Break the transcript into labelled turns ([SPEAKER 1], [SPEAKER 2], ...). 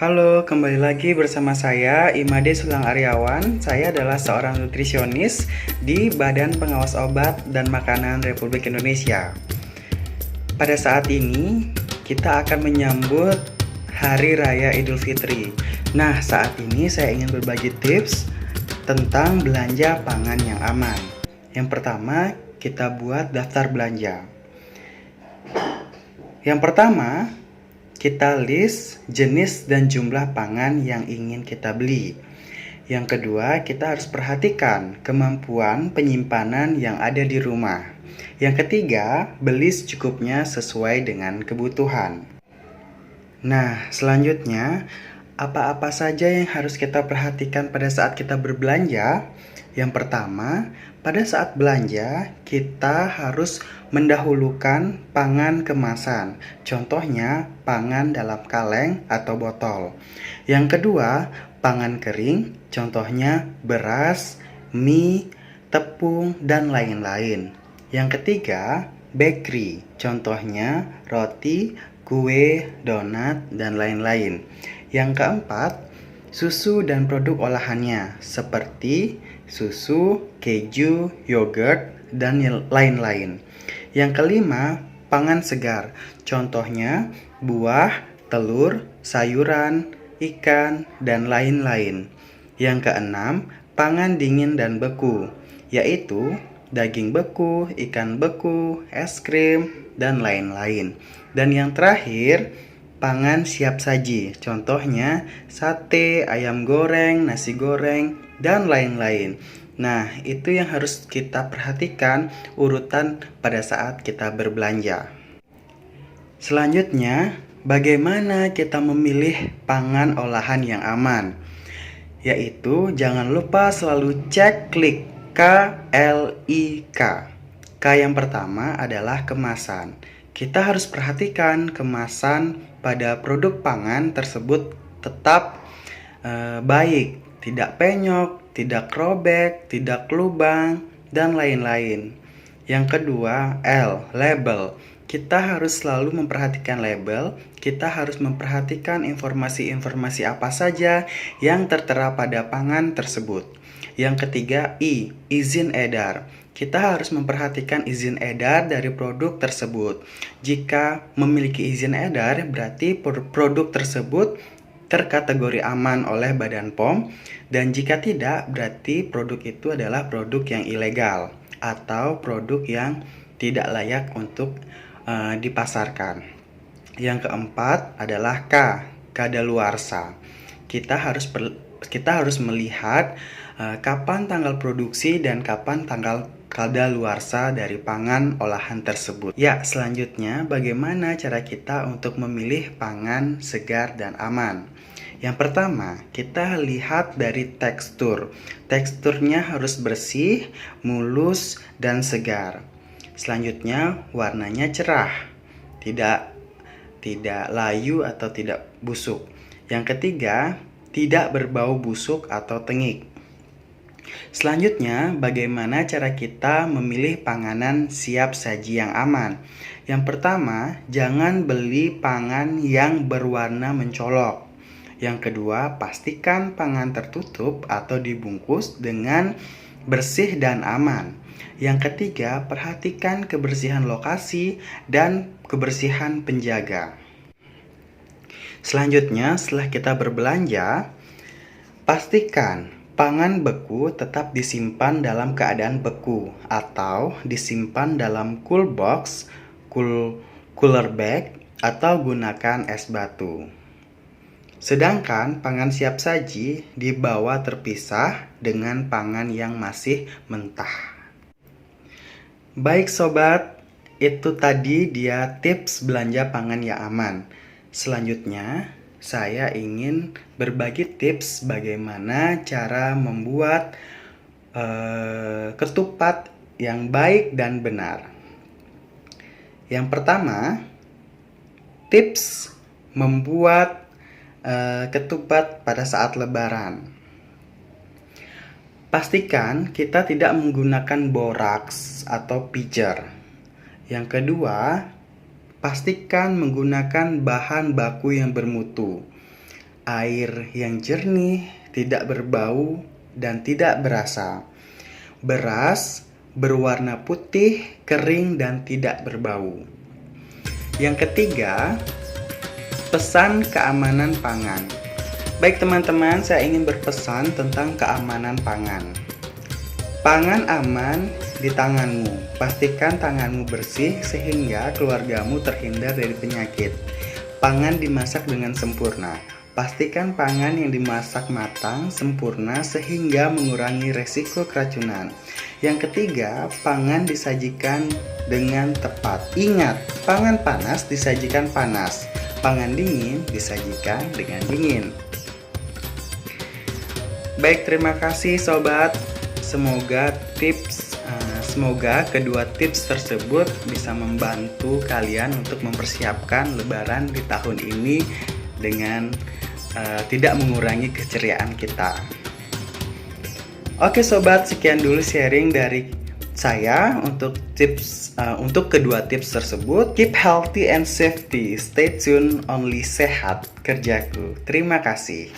[SPEAKER 1] Halo, kembali lagi bersama saya Imade Sulang Aryawan. Saya adalah seorang nutrisionis di Badan Pengawas Obat dan Makanan Republik Indonesia. Pada saat ini, kita akan menyambut Hari Raya Idul Fitri. Nah, saat ini saya ingin berbagi tips tentang belanja pangan yang aman. Yang pertama, kita buat daftar belanja. Yang pertama, kita list jenis dan jumlah pangan yang ingin kita beli. Yang kedua, kita harus perhatikan kemampuan penyimpanan yang ada di rumah. Yang ketiga, beli secukupnya sesuai dengan kebutuhan. Nah, selanjutnya, apa-apa saja yang harus kita perhatikan pada saat kita berbelanja? Yang pertama, pada saat belanja, kita harus mendahulukan pangan kemasan. Contohnya, pangan dalam kaleng atau botol. Yang kedua, pangan kering. Contohnya, beras, mie, tepung, dan lain-lain. Yang ketiga, bakery. Contohnya, roti, kue, donat, dan lain-lain. Yang keempat, susu dan produk olahannya seperti susu, keju, yogurt, dan lain-lain. Yang kelima, pangan segar. Contohnya buah, telur, sayuran, ikan, dan lain-lain. Yang keenam, pangan dingin dan beku, yaitu daging beku, ikan beku, es krim, dan lain-lain. Dan yang terakhir, pangan siap saji. Contohnya sate, ayam goreng, nasi goreng, dan lain-lain. Nah, itu yang harus kita perhatikan urutan pada saat kita berbelanja. Selanjutnya, bagaimana kita memilih pangan olahan yang aman? Yaitu jangan lupa selalu cek klik KLIK. K yang pertama adalah kemasan. Kita harus perhatikan kemasan pada produk pangan tersebut tetap baik, tidak penyok, tidak robek, tidak lubang, dan lain-lain. Yang kedua, L, label. Kita harus selalu memperhatikan label, kita harus memperhatikan informasi-informasi apa saja yang tertera pada pangan tersebut. Yang ketiga, I, izin edar. Kita harus memperhatikan izin edar dari produk tersebut. Jika memiliki izin edar, berarti produk tersebut terkategori aman oleh Badan POM, dan jika tidak, berarti produk itu adalah produk yang ilegal atau produk yang tidak layak untuk dipasarkan. Yang keempat adalah K, kadaluarsa. Kita harus melihat kapan tanggal produksi dan kapan tanggal kadaluarsa dari pangan olahan tersebut. Ya, selanjutnya bagaimana cara kita untuk memilih pangan segar dan aman? Yang pertama, kita lihat dari tekstur. Teksturnya harus bersih, mulus, dan segar. Selanjutnya, warnanya cerah, tidak layu atau tidak busuk. Yang ketiga, tidak berbau busuk atau tengik. Selanjutnya, bagaimana cara kita memilih panganan siap saji yang aman? Yang pertama, jangan beli pangan yang berwarna mencolok. Yang kedua, pastikan pangan tertutup atau dibungkus dengan bersih dan aman. Yang ketiga, perhatikan kebersihan lokasi dan kebersihan penjaga. Selanjutnya, setelah kita berbelanja, pastikan pangan beku tetap disimpan dalam keadaan beku atau disimpan dalam cool box, cooler bag, atau gunakan es batu. Sedangkan pangan siap saji dibawa terpisah dengan pangan yang masih mentah. Baik sobat, itu tadi dia tips belanja pangan yang aman. Selanjutnya, saya ingin berbagi tips bagaimana cara membuat ketupat yang baik dan benar. Yang pertama, tips membuat ketupat pada saat lebaran. Pastikan kita tidak menggunakan boraks atau pijar. Yang kedua, pastikan menggunakan bahan baku yang bermutu. air yang jernih, tidak berbau, dan tidak berasa. Beras berwarna putih, kering, dan tidak berbau. Yang ketiga, pesan keamanan pangan. Baik teman-teman, saya ingin berpesan tentang keamanan pangan. Pangan aman di tanganmu. Pastikan tanganmu bersih sehingga keluargamu terhindar dari penyakit. Pangan dimasak dengan sempurna. Pastikan pangan yang dimasak matang, sempurna sehingga mengurangi resiko keracunan. Yang ketiga, pangan disajikan dengan tepat. Ingat, pangan panas disajikan panas. Pangan dingin disajikan dengan dingin. Baik, terima kasih sobat. Semoga kedua tips tersebut bisa membantu kalian untuk mempersiapkan Lebaran di tahun ini dengan tidak mengurangi keceriaan kita. Oke sobat, sekian dulu sharing dari saya untuk kedua tips tersebut. Keep healthy and safety. Stay tuned, only sehat kerjaku. Terima kasih.